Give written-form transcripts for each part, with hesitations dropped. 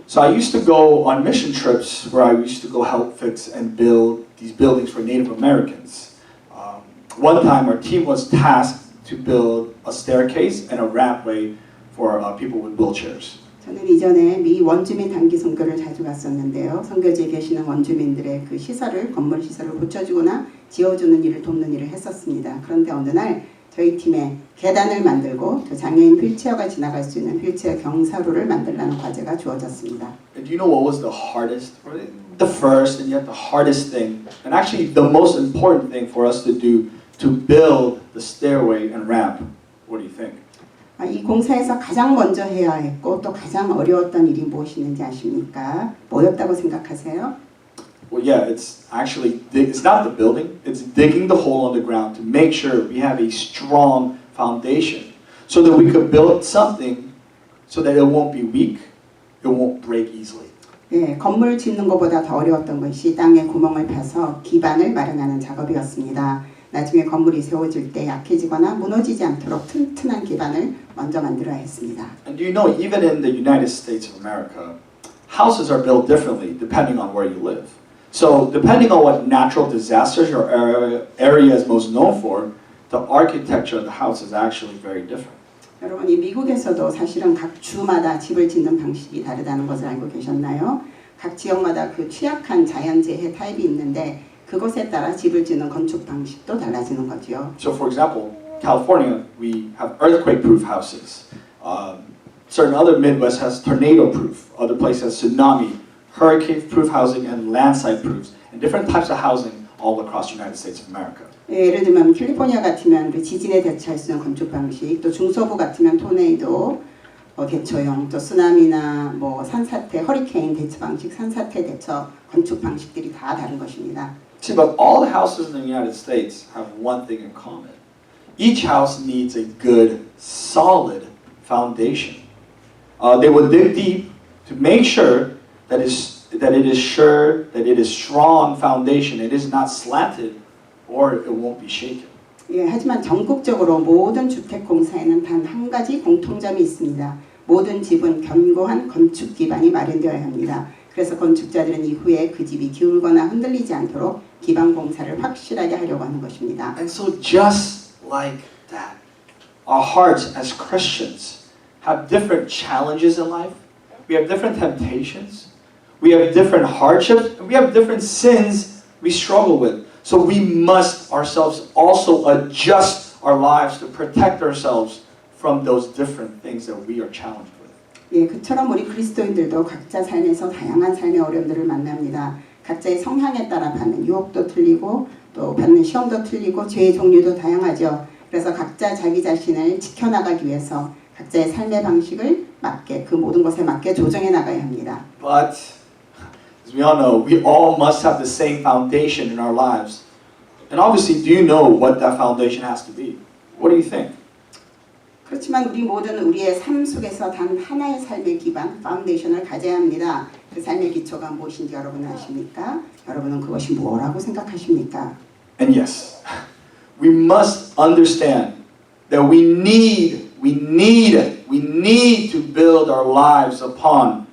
So I used to go on mission trips where I used to go help fix and build these buildings for Native Americans. One time our team was tasked to build a staircase and a rampway for people with wheelchairs. 저는 이전에 미 원주민 단기 선교를 자주 갔었는데요. 선교지에 계시는 원주민들의 그 시설을 건물 시설을 고쳐주거나 지어주는 일을 돕는 일을 했었습니다. 그런데 어느 날 저희 팀에 계단을 만들고 그 장애인 휠체어가 지나갈 수 있는 휠체어 경사로를 만들라는 과제가 주어졌습니다. And do you know what was the hardest, the first and yet the hardest thing, and actually the most important thing for us to do to build the stairway and ramp? What do you think? 이 공사에서 가장 먼저 해야 했고 또 가장 어려웠던 일이 무엇이었는지 아십니까? 뭐였다고 생각하세요? Well, yeah, it's not the building. It's digging the hole on the ground to make sure we have a strong foundation so that we could build something so that it won't be weak, it won't break easily. 예, 건물 짓는 것보다 더 어려웠던 것이 땅에 구멍을 파서 기반을 마련하는 작업이었습니다. 나중에 건물이 세워질 때 약해지거나 무너지지 않도록 튼튼한 기반을 먼저 만들어야 했습니다. And do you know, even in the United States of America, houses are built differently depending on where you live. So depending on what natural disasters your area is most known for, the architecture of the house is actually very different. 여러분, 이 미국에서도 사실은 각 주마다 집을 짓는 방식이 다르다는 것을 알고 계셨나요? 각 지역마다 그 취약한 자연재해 타입이 있는데 그것에 따라 집을 짓는 건축 방식도 달라지는 거죠. So for example, California, we have earthquake-proof houses. Certain other Midwest has tornado-proof. Other places has tsunami, hurricane-proof housing, and landslide-proofs, and different types of housing all across the United States of America. 예를 들면 캘리포니아 같으면 그 지진에 대처할 수 있는 건축 방식, 또 중서부 같으면 토네이도 대처형, 또 쓰나미나 뭐 산사태, 허리케인 대처 방식, 산사태 대처 건축 방식들이 다 다른 것입니다. See, but all the houses in the United States have one thing in common. Each house needs a good, solid foundation. They will dig deep to make sure that it is strong foundation. It is not slanted, or it won't be shaken. 예, 하지만 전국적으로 모든 주택 공사에는 단 한 가지 공통점이 있습니다. 모든 집은 견고한 건축 기반이 마련되어야 합니다. 그래서 건축자들은 이후에 그 집이 기울거나 흔들리지 않도록 기반 공사를 확실하게 하려고 하는 것입니다. And so just like that, our hearts as Christians have different challenges in life. We have different temptations. We have different hardships. And we have different sins we struggle with. So we must ourselves also adjust our lives to protect ourselves from those different things that we are challenged with. 예, 그처럼 우리 그리스도인들도 각자 삶에서 다양한 삶의 어려움들을 만납니다. 각자의 성향에 따라 받는 유혹도 틀리고 또 받는 시험도 틀리고 죄의 종류도 다양하죠. 그래서 각자 자기 자신을 지켜나가기 위해서 각자의 삶의 방식을 맞게 그 모든 것에 맞게 조정해 나가야 합니다. But as we all know, we all must have the same foundation in our lives. And obviously, do you know what that foundation has to be? What do you think? 그렇지만 우리 모두는 우리의 삶 속에서 단 하나의 삶의 기반, 파운데이션을 가져야 합니다. 그 삶의 기초가 무엇인지 여러분은 아십니까? 여러분은 그것이 뭐라고 생각하십니까? And yes, we must understand that we need to build our lives upon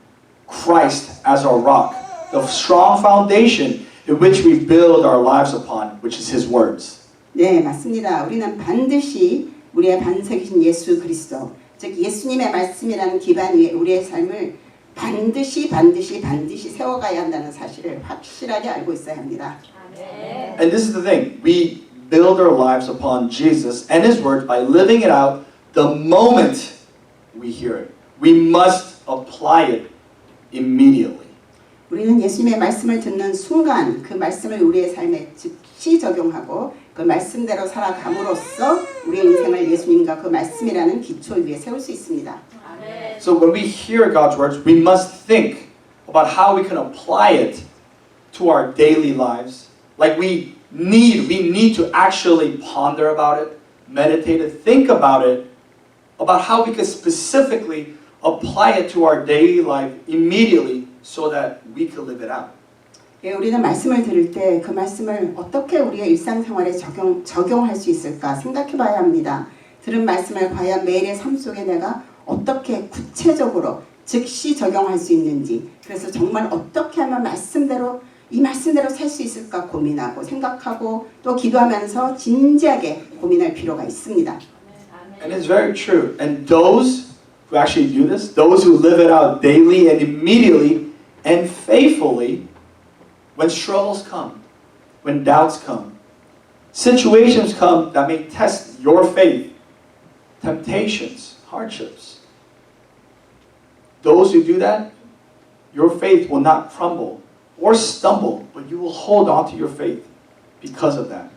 Christ as our rock, the strong foundation in which we build our lives upon, which is His words. 네, 맞습니다. 우리는 반드시 우리의 반석이신 예수 그리스도, 즉 예수님의 말씀이라는 기반 위에 우리의 삶을 반드시 세워가야 한다는 사실을 확실하게 알고 있어야 합니다. And this is the thing, we build our lives upon Jesus and His word by living it out the moment we hear it. We must apply it immediately. 우리는 예수님의 말씀을 듣는 순간 그 말씀을 우리의 삶에 즉시 적용하고 그 말씀대로 살아감으로써 우리의 인생을 예수님과 그 말씀이라는 기초 위에 세울 수 있습니다. So when we hear God's words, we must think about how we can apply it to our daily lives. Like we need to actually ponder about it, meditate it, think about it, about how we can specifically apply it to our daily life immediately so that we can live it out. 예, 우리는 말씀을 들을 때 그 말씀을 어떻게 우리의 일상생활에 적용할 수 있을까 생각해 봐야 합니다. 들은 말씀을 과연 매일의 삶 속에 내가 어떻게 구체적으로 즉시 적용할 수 있는지, 그래서 정말 어떻게 하면 이 말씀대로 살 수 있을까 고민하고 생각하고 또 기도하면서 진지하게 고민할 필요가 있습니다. And it's very true. And those who actually do this, those who live it out daily and immediately and faithfully, when struggles come, when doubts come, situations come that may test your faith, temptations, hardships. Those who do that, your faith will not crumble or stumble, but you will hold on to your faith because of that.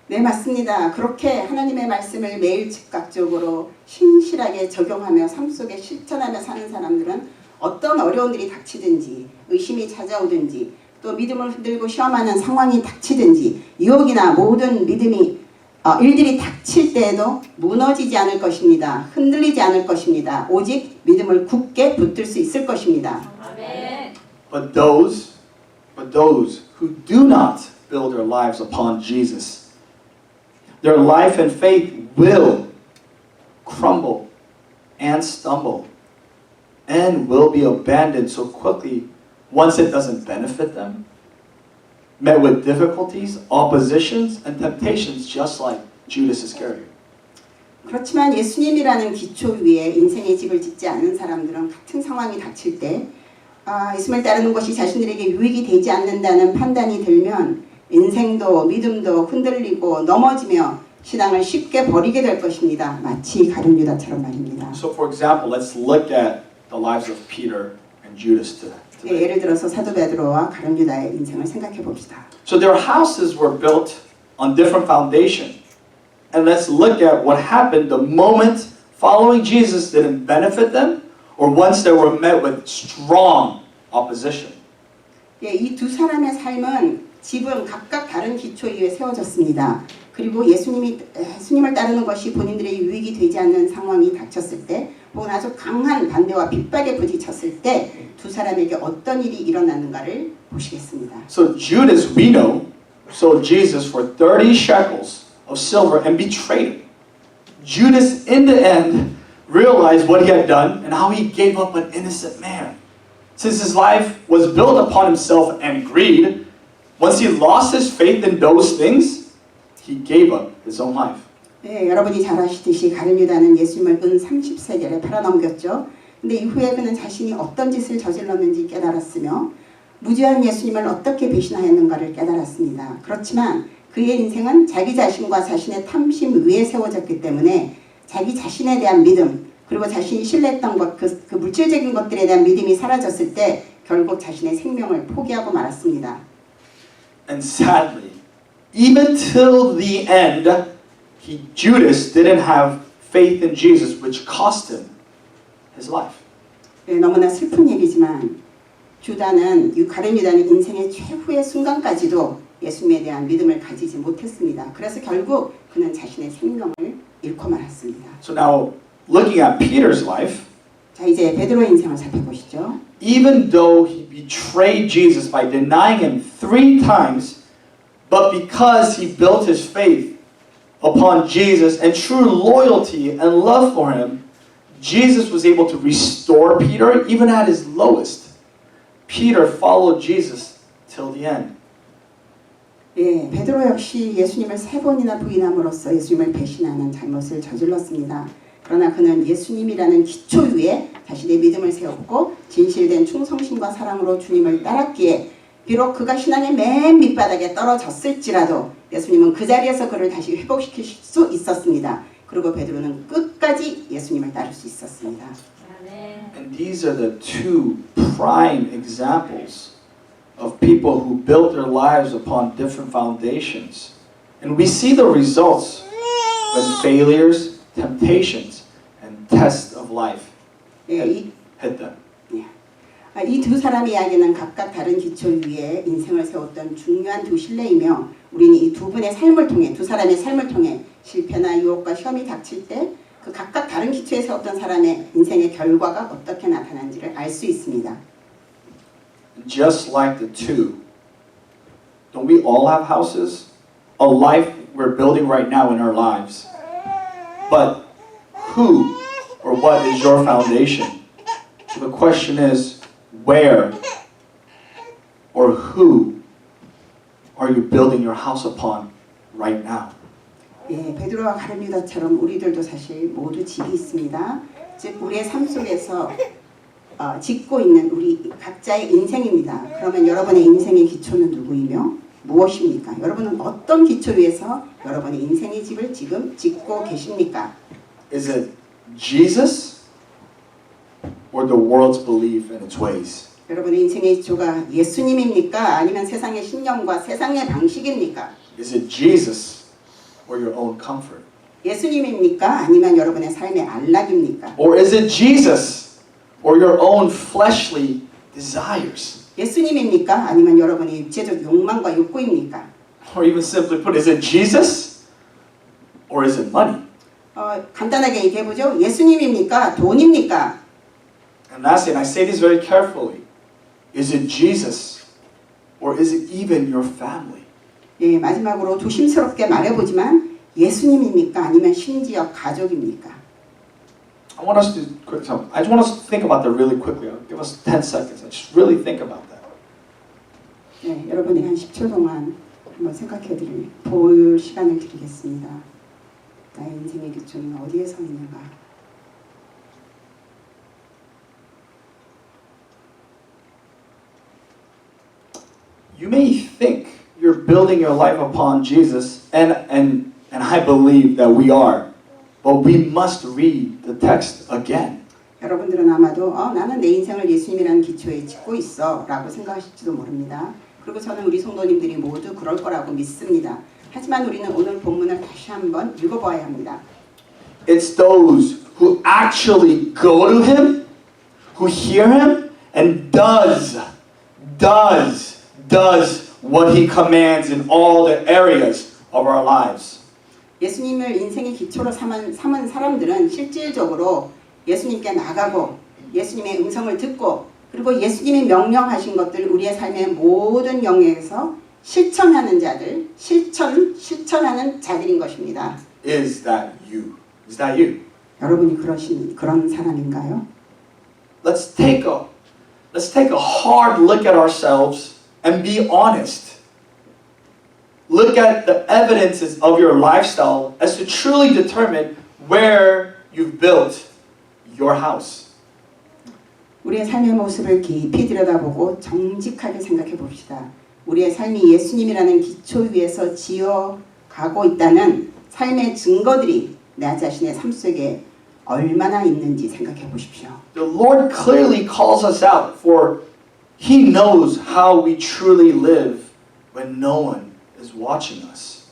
네, 맞습니다. 그렇게 하나님의 말씀을 매일 즉각적으로 신실하게 적용하며 삶 속에 실천하며 사는 사람들은 어떤 어려운 일이 닥치든지 의심이 찾아오든지 또 믿음을 흔들고 시험하는 상황이 닥치든지 유혹이나 모든 일들이 닥칠 때에도 무너지지 않을 것입니다. 흔들리지 않을 것입니다. 오직 믿음을 굳게 붙들 수 있을 것입니다. 아멘. But those who do not build their lives upon Jesus, their life and faith will crumble and stumble and will be abandoned so quickly once it doesn't benefit them, met with difficulties, oppositions, and temptations just like Judas Iscariot. 그렇지만 예수님이라는 기초 위에 인생의 집을 짓지 않는 사람들은 같은 상황이 닥칠 때 예수님을 따르는 것이 자신들에게 유익이 되지 않는다는 판단이 들면 인생도 믿음도 흔들리고 넘어지며 신앙을 쉽게 버리게 될 것입니다. 마치 가룟 유다처럼 말입니다. So for example, let's look at the lives of Peter and Judas today. 네, 예를 들어서 사도 베드로와 가룟 유다의 인생을 생각해 봅시다. So their houses were built on different foundation. And let's look at what happened the moment following Jesus didn't benefit them or once they were met with strong opposition. 예, 이 두 사람의 삶은 집은 각각 다른 기초 위에 세워졌습니다. 그리고 예수님을 따르는 것이 본인들의 유익이 되지 않는 상황이 닥쳤을 때 혹은 아주 강한 반대와 핍박에 부딪혔을 때 두 사람에게 어떤 일이 일어났는가를 보시겠습니다. So Judas, we know, sold Jesus for 30 shekels of silver and betrayed him. Judas, in the end, realized what he had done and how he gave up an innocent man. Since his life was built upon himself and greed, once he lost his faith in those things, he gave up his own life. 네, 여러분이 잘 아시듯이 가룟 유다는 예수님을 은 30세겔에 팔아넘겼죠. 근데 이후에 그는 자신이 어떤 짓을 저질렀는지 깨달았으며 무죄한 예수님을 어떻게 배신하였는가를 깨달았습니다. 그렇지만 그의 인생은 자기 자신과 자신의 탐심 위에 세워졌기 때문에 자기 자신에 대한 믿음 그리고 자신이 신뢰했던 것, 그 물질적인 것들에 대한 믿음이 사라졌을 때 결국 자신의 생명을 포기하고 말았습니다. And sadly, even till the end, Judas didn't have faith in Jesus, which cost him his life. 네, 너무나 슬픈 얘기지만 가룟 유다는 인생의 최후의 순간까지도 예수님에 대한 믿음을 가지지 못했습니다. 그래서 결국 그는 자신의 생명을 잃고 말았습니다. So now, looking at Peter's life, 자, 이제 베드로의 인생을 살펴보시죠. even though he betrayed Jesus by denying him 3 times, but because he built his faith upon Jesus and true loyalty and love for him, Jesus was able to restore Peter even at his lowest. Peter followed Jesus till the end. 예, 베드로 역시 예수님을 3번이나 부인함으로써 예수님을 배신하는 잘못을 저질렀습니다. 그러나 그는 예수님이라는 기초 위에 자신의 믿음을 세웠고 진실된 충성심과 사랑으로 주님을 따랐기에 비록 그가 신앙의 맨 밑바닥에 떨어졌을지라도 예수님은 그 자리에서 그를 다시 회복시킬 수 있었습니다. 그리고 베드로는 끝까지 예수님을 따를 수 있었습니다. And these are the 2 prime examples of people who built their lives upon different foundations. And we see the results when failures, temptations, and tests of life hit them. 이 두 사람의 이야기는 각각 다른 기초 위에 인생을 세웠던 중요한 두 신뢰이며 우리는 이 두 분의 삶을 통해 두 사람의 삶을 통해 실패나 유혹과 시험이 닥칠 때 그 각각 다른 기초에 세웠던 사람의 인생의 결과가 어떻게 나타난지를 알 수 있습니다. Just like the 2, don't we all have houses? A life we're building right now in our lives. But who or what is your foundation? So the question is, where or who are you building your house upon right now? 예, 베드로와 가룟유다처럼 우리들도 사실 모두 집이 있습니다. 즉 우리의 삶 속에서 짓고 있는 우리 각자의 인생입니다. 그러면 여러분의 인생의 기초는 누구이며 무엇입니까? 여러분은 어떤 기초 위에서 여러분의 인생의 집을 지금 짓고 계십니까? Is it Jesus or the world's belief and its ways? 여러분의 인생의 기초가 예수님입니까? 아니면 세상의 신념과 세상의 방식입니까? Is it Jesus or your own comfort? 예수님입니까? 아니면 여러분의 삶의 안락입니까? Or is it Jesus or your own fleshly desires? 예수님입니까? 아니면 여러분의 육체적 욕망과 욕구입니까? Or even simply put, is it Jesus or is it money? 간단하게 얘기해보죠. 예수님입니까? 돈입니까? And lastly, and I say this very carefully, is it Jesus or is it even your family? 예, 마지막으로 조심스럽게 말해보지만 예수님입니까? 아니면 심지어 가족입니까? I just want us to think about that really quickly. I'll give us 10 seconds. Just really think about that. 네, 여러분이 한 10초 동안 한번 볼 시간을 드리겠습니다. 나의 인생의 기초는 어디에 서 있는가? You may think you're building your life upon Jesus, and I believe that we are, but we must read the text again. 여러분들은 아마도 나는 내 인생을 예수님이라는 기초에 짓고 있어 라고 생각하실지도 모릅니다. 그리고 저는 우리 성도님들이 모두 그럴 거라고 믿습니다. 하지만 우리는 오늘 본문을 다시 한번 읽어봐야 합니다. It's those who actually go to Him, who hear Him, and does what He commands in all the areas of our lives. 예수님을 인생의 기초로 삼은 사람들은 실질적으로 예수님께 나가고 예수님의 음성을 듣고 그리고 예수님이 명령하신 것들 우리의 삶의 모든 영역에서 실천하는 자들, 실천하는 자들인 것입니다. Is that you? Is that you? 여러분이 그런 사람인가요? Let's take a hard look at ourselves and be honest. Look at the evidences of your lifestyle as to truly determine where you've built your house. 우리의 삶의 모습을 깊이 들여다보고 정직하게 생각해 봅시다. 우리의 삶이 예수님이라는 기초 위에서 지어가고 있다는 삶의 증거들이 내 자신의 삶 속에 얼마나 있는지 생각해 보십시오. The Lord clearly calls us out, for He knows how we truly live when no one is watching us.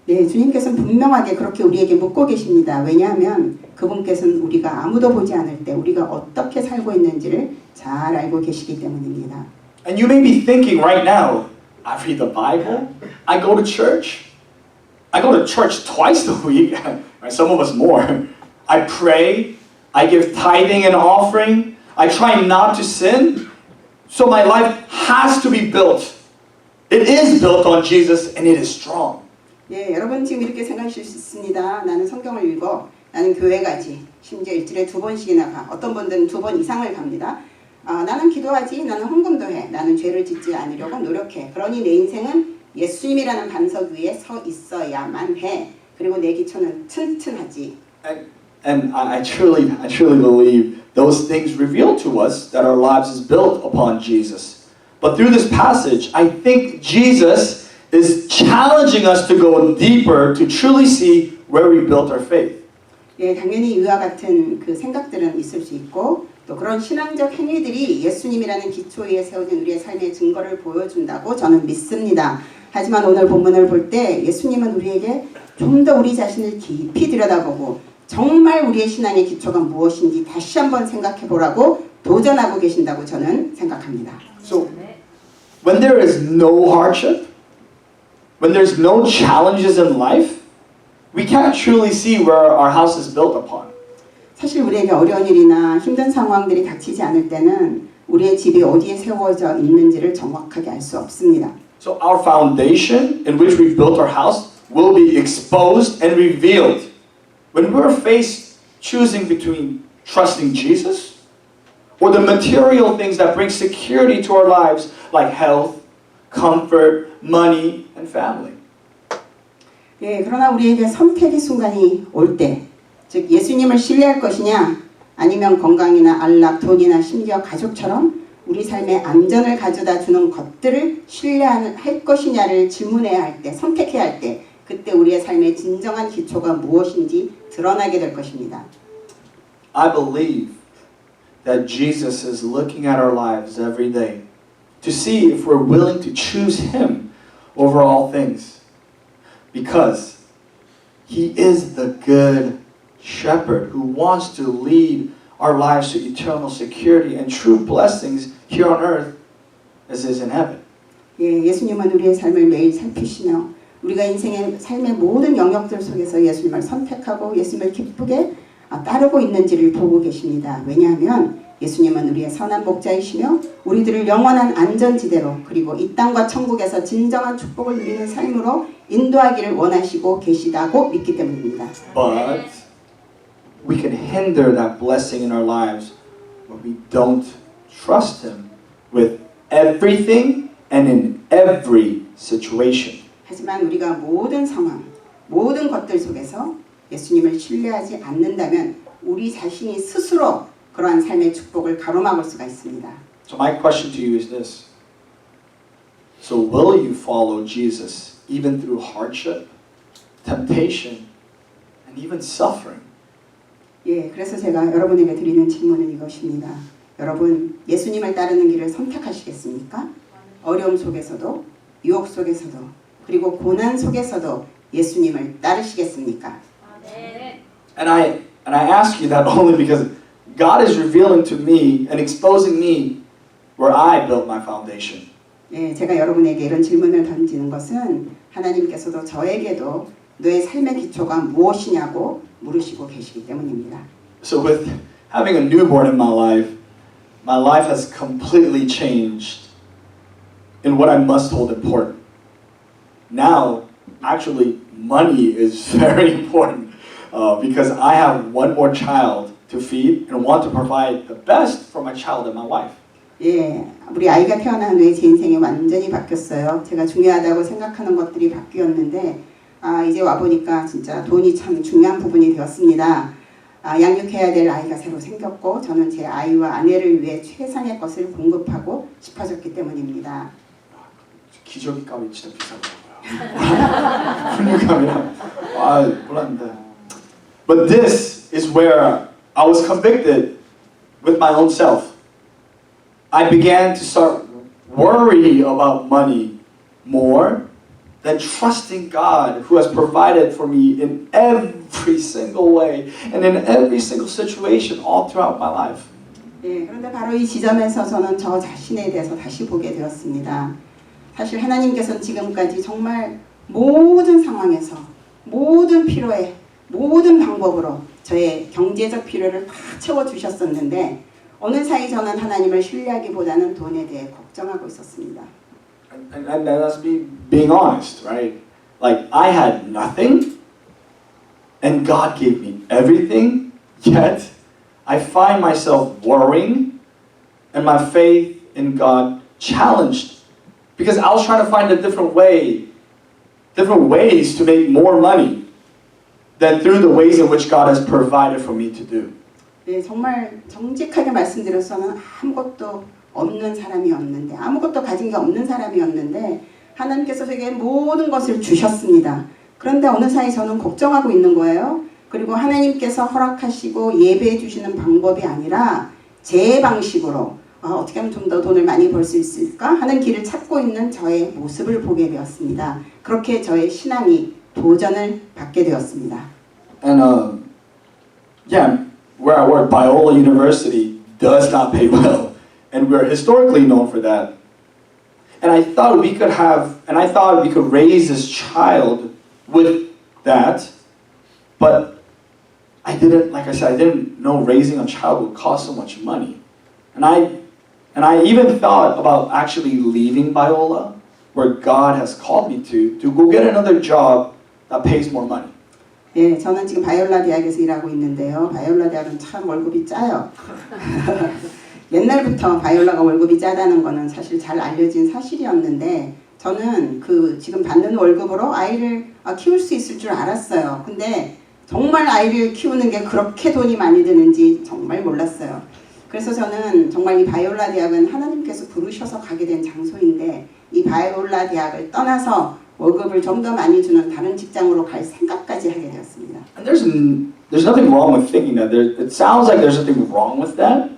네, 주님께서는 분명하게 그렇게 우리에게 묻고 계십니다. 왜냐하면 그분께서는 우리가 아무도 보지 않을 때 우리가 어떻게 살고 있는지를 잘 알고 계시기 때문입니다. And you may be thinking right now, I read the Bible, I go to church twice a week, some of us more. I pray, I give tithing and offering, I try not to sin, so my life has to be built. It is built on Jesus and it is strong. 예, 여러분 지금 이렇게 생각하실 수 있습니다. 나는 성경을 읽어, 나는 교회 가지, 심지어 일주일에 2번씩이나 가, 어떤 분들은 2번 이상을 갑니다. 나는 기도하지, 나는 헌금도 해, 나는 죄를 짓지 않으려고 노력해. 그러니 내 인생은 예수님이라는 반석 위에 서 있어야만 해. 그리고 내 기초는 튼튼하지. And I truly believe those things reveal to us that our lives is built upon Jesus. But through this passage, I think Jesus is challenging us to go deeper to truly see where we built our faith. 예, 당연히 이와 같은 그 생각들은 있을 수 있고 또 그런 신앙적 행위들이 예수님이라는 기초 위에 세워진 우리의 삶의 증거를 보여준다고 저는 믿습니다. 하지만 오늘 본문을 볼 때 예수님은 우리에게 좀 더 우리 자신을 깊이 들여다보고 정말 우리의 신앙의 기초가 무엇인지 다시 한번 생각해 보라고 도전하고 계신다고 저는 생각합니다. So, when there is no hardship, when there's no challenges in life, we can't truly see where our house is built upon. 사실 우리에게 어려운 일이나 힘든 상황들이 닥치지 않을 때는 우리의 집이 어디에 세워져 있는지를 정확하게 알 수 없습니다. So our foundation in which we built our house will be exposed and revealed when we're faced choosing between trusting Jesus or the material things that bring security to our lives, like health, comfort, money, and family. 예, 그러나 우리에게 선택의 순간이 올 때, 즉 예수님을 신뢰할 것이냐, 아니면 건강이나 안락, 돈이나 심지어 가족처럼 우리 삶의 안전을 가져다 주는 것들을 신뢰할 것이냐를 질문해야 할 때, 선택해야 할 때, 그때 우리의 삶의 진정한 기초가 무엇인지 드러나게 될 것입니다. I believe that Jesus is looking at our lives every day to see if we're willing to choose Him over all things. Because He is the good shepherd who wants to lead our lives to eternal security and true blessings here on earth as is in heaven. 예, 예수님은 우리의 삶을 매일 살피시며 우리가 인생의 삶의 모든 영역들 속에서 예수님을 선택하고 예수님을 기쁘게 따르고 있는지를 보고 계십니다. 왜냐하면 예수님은 우리의 선한 목자이시며 우리들을 영원한 안전지대로 그리고 이 땅과 천국에서 진정한 축복을 누리는 삶으로 인도하기를 원하시고 계시다고 믿기 때문입니다. But we can hinder that blessing in our lives when we don't trust Him with everything and in every situation. 하지만 우리가 모든 상황, 모든 것들 속에서 예수님을 신뢰하지 않는다면 우리 자신이 스스로 그러한 삶의 축복을 가로막을 수가 있습니다. So my question to you is this. So will you follow Jesus even through hardship, temptation, and even suffering? 예, 그래서 제가 여러분에게 드리는 질문은 이것입니다. 여러분, 예수님을 따르는 길을 선택하시겠습니까? 어려움 속에서도, 유혹 속에서도, 그리고 고난 속에서도 예수님을 따르시겠습니까? And I ask you that only because God is revealing to me and exposing me where I built my foundation. 예, 제가 여러분에게 이런 질문을 던지는 것은 하나님께서도 저에게도 너의 삶의 기초가 무엇이냐고 물으시고 계시기 때문입니다. So with having a newborn in my life has completely changed in what I must hold important. Now, actually, money is very important because I have one more child to feed and want to provide the best for my child and my wife. 예, 우리 아이가 태어난 후에 제 인생이 완전히 바뀌었어요. 제가 중요하다고 생각하는 것들이 바뀌었는데 이제 와보니까 진짜 돈이 참 중요한 부분이 되었습니다. 양육해야 될 아이가 새로 생겼고 저는 제 아이와 아내를 위해 최상의 것을 공급하고 싶어졌기 때문입니다. 기저귀 값이 진짜 비싸더라고요. 훈육감이랑 몰랐는데. But this is where I was convicted with my own self. I began to start worry about money more than trusting God who has provided for me in every single way and in every single situation all throughout my life. 예, 그런데 바로 이 지점에서 저는 저 자신에 대해서 다시 보게 되었습니다. 사실 하나님께서는 지금까지 정말 모든 상황에서 모든 필요에 모든 방법으로 저의 경제적 필요를 다 채워주셨었는데 어느 사이 저는 하나님을 신뢰하기보다는 돈에 대해 걱정하고 있었습니다. And that's me being honest, right? Like I had nothing and God gave me everything, yet I find myself worrying and my faith in God challenged because I was trying to find a different ways to make more money than through the ways in which God has provided for me to do. 네, 정말 정직하게 말씀드려서는 아무것도 없는 사람이었는데 아무것도 가진 게 없는 사람이었는데 하나님께서 제게 모든 것을 주셨습니다. 그런데 어느 사이 저는 걱정하고 있는 거예요. 그리고 하나님께서 허락하시고 예배해 주시는 방법이 아니라 제 방식으로 어떻게 하면 좀 더 돈을 많이 벌 수 있을까 하는 길을 찾고 있는 저의 모습을 보게 되었습니다. 그렇게 저의 신앙이 도전을 받게 되었습니다. And where I work, Biola University does not pay well, and we're historically known for that. And I thought we could raise this child with that, but I didn't know raising a child would cost so much money. And I even thought about actually leaving Biola, where God has called me to go get another job that pays more money. 예, 저는 지금 바이올라 대학에서 일하고 있는데요. 바이올라 대학은 참 월급이 짜요. 옛날부터 바이올라가 월급이 짜다는 거는 사실 잘 알려진 사실이었는데 저는 그 지금 받는 월급으로 아이를 키울 수 있을 줄 알았어요. 근데 정말 아이를 키우는 게 그렇게 돈이 많이 드는지 정말 몰랐어요. 그래서 저는 정말 이 바이올라 대학은 하나님께서 부르셔서 가게 된 장소인데 이 바이올라 대학을 떠나서 월급을 좀 더 많이 주는 다른 직장으로 갈 생각까지 하게 되었습니다. And there's nothing wrong with thinking that. It sounds like there's nothing wrong with that.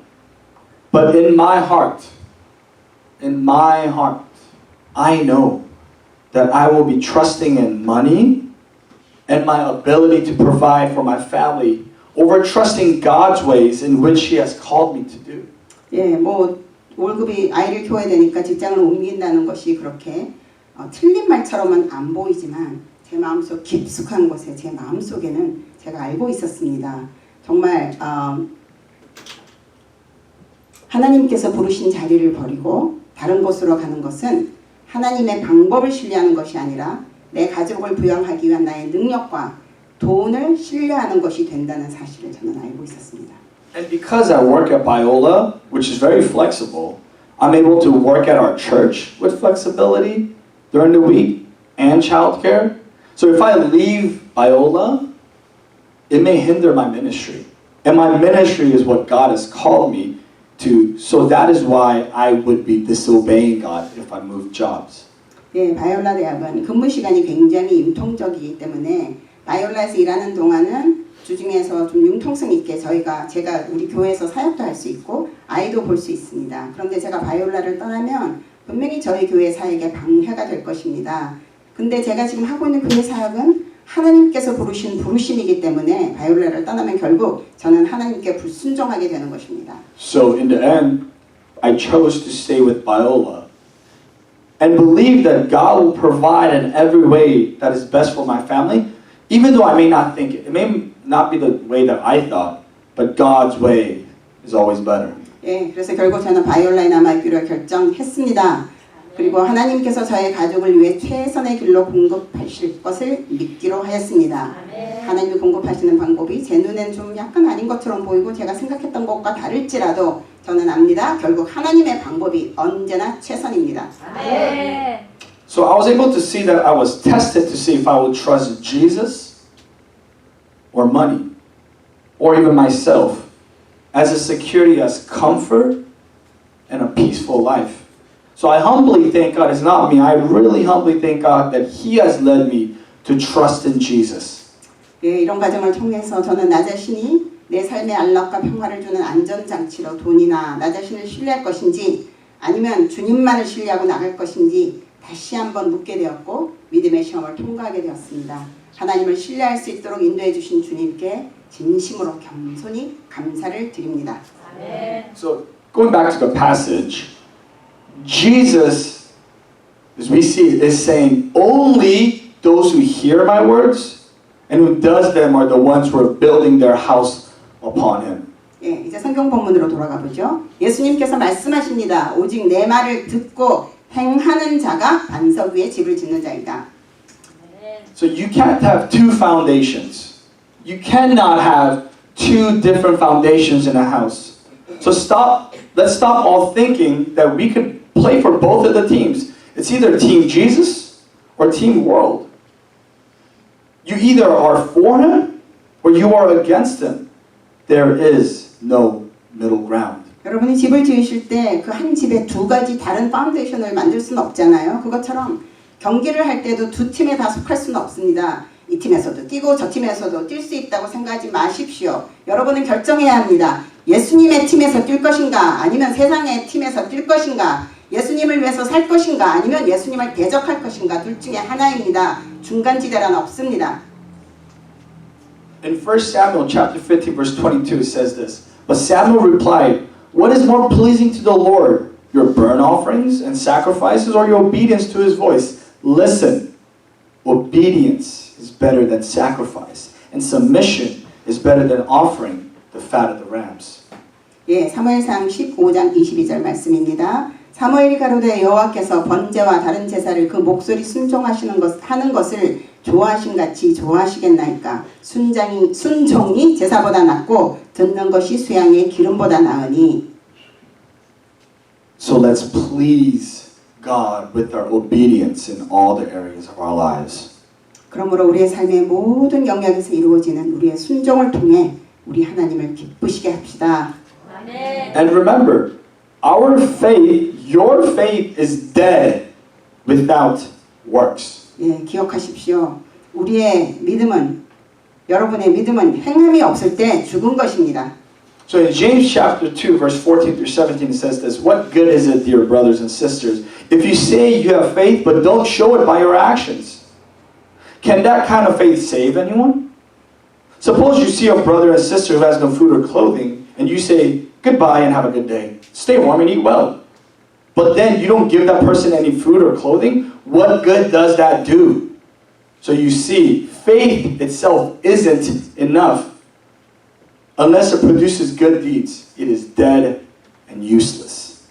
But in my heart, I know that I will be trusting in money and my ability to provide for my family over trusting God's ways in which He has called me to do. 예, 뭐 월급이 아이를 키워야 되니까 직장을 옮긴다는 것이 그렇게 틀린 말처럼은 안 보이지만 제 마음속 깊숙한 곳에 제 마음속에는 제가 알고 있었습니다. 정말 하나님께서 부르신 자리를 버리고 다른 곳으로 가는 것은 하나님의 방법을 신뢰하는 것이 아니라 내 가족을 부양하기 위한 나의 능력과 돈을 신뢰하는 것이 된다는 사실을 저는 알고 있었습니다. And because I work at Biola, which is very flexible, I'm able to work at our church with flexibility during the week and childcare. So if I leave Biola, it may hinder my ministry. And my ministry is what God has called me to. So that is why I would be disobeying God if I moved jobs. 예, 바이올라 대학은 근무 시간이 굉장히 융통적이기 때문에 바이올라에서 일하는 동안은 주중에서 좀 융통성 있게 제가 우리 교회에서 사역도 할 수 있고 아이도 볼 수 있습니다. 그런데 제가 바이올라를 떠나면 분명히 저희 교회 사역에 방해가 될 것입니다. 근데 제가 지금 하고 있는 교회 사역은 하나님께서 부르신 부르심이기 때문에 바이올라를 떠나면 결국 저는 하나님께 불순종하게 되는 것입니다. So in the end, I chose to stay with Biola and believe that God will provide in every way that is best for my family, even though I may not think it. It may not be the way that I thought, but God's way is always better. 예, 그래서 결국 저는 바이올라에 남아있기로 결정했습니다. 그리고 하나님께서 저의 가족을 위해 최선의 길로 공급하실 것을 믿기로 하였습니다. 하나님이 공급하시는 방법이 제 눈엔 좀 약간 아닌 것처럼 보이고 제가 생각했던 것과 다를지라도 저는 압니다. 결국 하나님의 방법이 언제나 최선입니다. So I was able to see that I was tested to see if I would trust Jesus or money or even myself as a security, as comfort and a peaceful life. So I humbly thank God, it's not me, I really humbly thank God that He has led me to trust in Jesus. 예, 이런 과정을 통해서 저는 나 자신이 내 삶의 안락과 평화를 주는 안전장치로 돈이나 나 자신을 신뢰할 것인지 아니면 주님만을 신뢰하고 나갈 것인지 다시 한번 묻게 되었고 믿음의 시험을 통과하게 되었습니다. 하나님을 신뢰할 수 있도록 인도해 주신 주님께 진심으로 겸손히 감사를 드립니다. So going back to the passage, Jesus, as we see, is saying only those who hear my words and who does them are the ones who are building their house upon Him. 예, 이제 성경 본문으로 돌아가 보죠. 예수님께서 말씀하십니다. 오직 내 말을 듣고 행하는 자가 반석 위에 집을 짓는 자이다. So you can't have two foundations. You cannot have two different foundations in a house. So let's stop all thinking that we could play for both of the teams. It's either Team Jesus or Team World. You either are for Him or you are against Him. There is no middle ground. 여러분이 집을 지으실 때 그 한 집에 두 가지 다른 파운데이션을 만들 수는 없잖아요. 그것처럼 경기를 할 때도 두 팀에 다 속할 수는 없습니다. 이 팀에서도 뛰고 저 팀에서도 뛸 수 있다고 생각하지 마십시오. 여러분은 결정해야 합니다. 예수님의 팀에서 뛸 것인가 아니면 세상의 팀에서 뛸 것인가 예수님을 위해서 살 것인가 아니면 예수님을 대적할 것인가 둘 중에 하나입니다. 중간지대란 없습니다. In 1 Samuel chapter 15 verse 22 it says this, But Samuel replied, What is more pleasing to the Lord, your burnt offerings and sacrifices or your obedience to His voice? Listen, obedience is better than sacrifice, and submission is better than offering the fat of the rams. 예, 사무엘상 15장 22절 말씀입니다. 사무엘이 가로되 여호와께서 번제와 다른 제사를 그 목소리 순종하시는 하는 것을 좋아하신 같이 좋아하시겠나이까? 순종이 제사보다 낫고 듣는 것이 수양의 기름보다 나으니. let's please God with our obedience in all the areas of our lives. 그러므로 우리의 삶의 모든 영역에서 이루어지는 우리의 순종을 통해 우리 하나님을 기쁘시게 합시다. And remember, our faith, your faith is dead without works. 예, 기억하십시오. 우리의 믿음은 여러분의 믿음은 행함이 없을 때 죽은 것입니다. So in James chapter 2 verse 14 through 17 it says this, what good is it, dear brothers and sisters, if you say you have faith but don't show it by your actions? Can that kind of faith save anyone? Suppose you see a brother and sister who has no food or clothing and you say, goodbye and have a good day. Stay warm and eat well. But then you don't give that person any food or clothing. What good does that do? So you see, faith itself isn't enough. Unless it produces good deeds, it is dead and useless.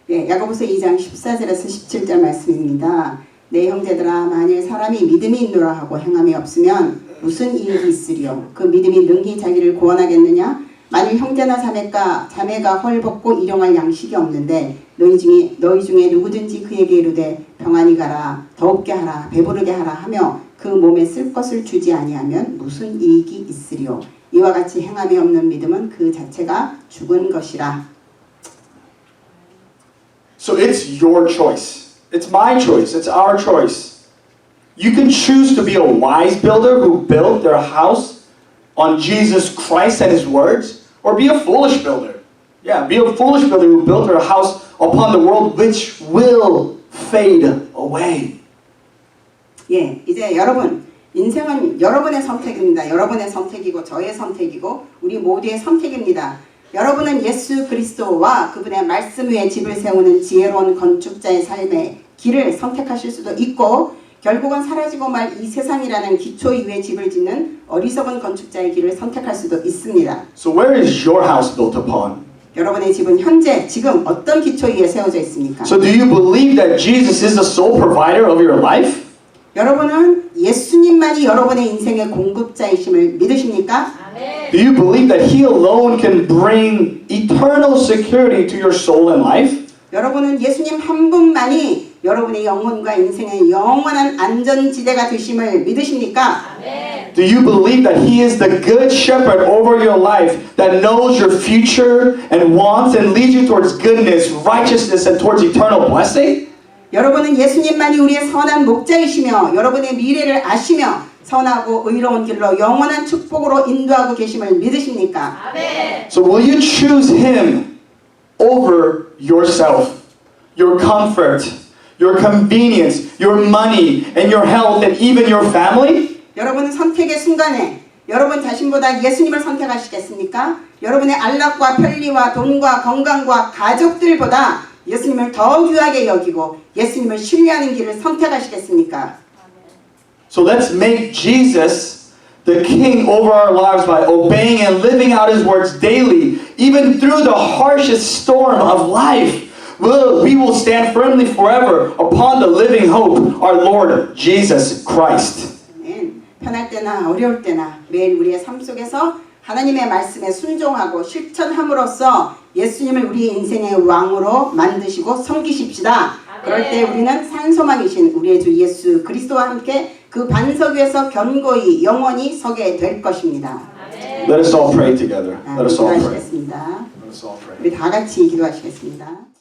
예, 야고보서 2장 14절에서 17절 말씀입니다. 내 형제들아, 만일 사람이 믿음이 있노라 하고 행함이 없으면 무슨 이익이 있으리요? 그 믿음이 능히 자기를 구원하겠느냐? 만일 형제나 자매가 헐벗고 일용할 양식이 없는데 너희 중에 누구든지 그에게 이르되 평안히 가라, 더웁게 하라, 배부르게 하라 하며 그 몸에 쓸 것을 주지 아니하면 무슨 이익이 있으리요? 이와 같이 행함이 없는 믿음은 그 자체가 죽은 것이라. So it's your choice. It's my choice. It's our choice. You can choose to be a wise builder who built their house on Jesus Christ and His words, or be a foolish builder. Yeah, be a foolish builder who built their house upon the world which will fade away. 예, 이제 여러분, 인생은 여러분의 선택입니다. 여러분의 선택이고 저의 선택이고 우리 모두의 선택입니다. 여러분은 예수 그리스도와 그분의 말씀 위에 집을 세우는 지혜로운 건축자의 삶의 길을 선택하실 수도 있고 결국은 사라지고 말 이 세상이라는 기초 위에 집을 짓는 어리석은 건축자의 길을 선택할 수도 있습니다. So where is your house built upon? 여러분의 집은 현재 지금 어떤 기초 위에 세워져 있습니까? So do you believe that Jesus is the sole provider of your life? 여러분은 예수님만이 여러분의 인생의 공급자이심을 믿으십니까? Do you believe that He alone can bring eternal security to your soul and life? 여러분은 예수님 한 분만이 여러분의 영혼과 인생의 영원한 안전지대가 되심을 믿으십니까? Do you believe that He is the good shepherd over your life that knows your future and wants and leads you towards goodness, righteousness, and towards eternal blessing? 여러분은 예수님만이 우리의 선한 목자이시며 여러분의 미래를 아시며 선하고 의로운 길로 영원한 축복으로 인도하고 계심을 믿으십니까? So will you choose Him over yourself, your comfort, your convenience, your money, and your health, and even your family? 여러분은 선택의 순간에 여러분 자신보다 예수님을 선택하시겠습니까? 여러분의 안락과 편리와 돈과 건강과 가족들보다 예수님을 더 귀하게 여기고 예수님을 신뢰하는 길을 선택하시겠습니까? So let's make Jesus the King over our lives by obeying and living out His words daily, even through the harshest storm of life. We will stand firmly forever upon the living hope, our Lord Jesus Christ. 편할 때나 어려울 때나 매일 우리의 삶 속에서 하나님의 말씀에 순종하고 실천함으로써 예수님을 우리 인생의 왕으로 만드시고 섬기십시다. 그럴 때 우리는 산소망이신 우리의 주 예수 그리스도와 함께 그 반석 위에서 견고히 영원히 서게 될 것입니다. Let us all pray together. Let us all pray. 기도하시겠습니다. Let us all pray. 우리 다 같이 기도하시겠습니다.